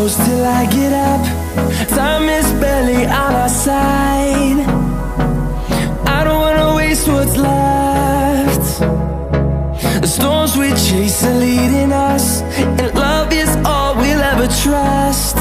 close till I get up. Time is barely on our side. I don't wanna waste what's left. The storms we chase are leading us, and love is all we'll ever trust.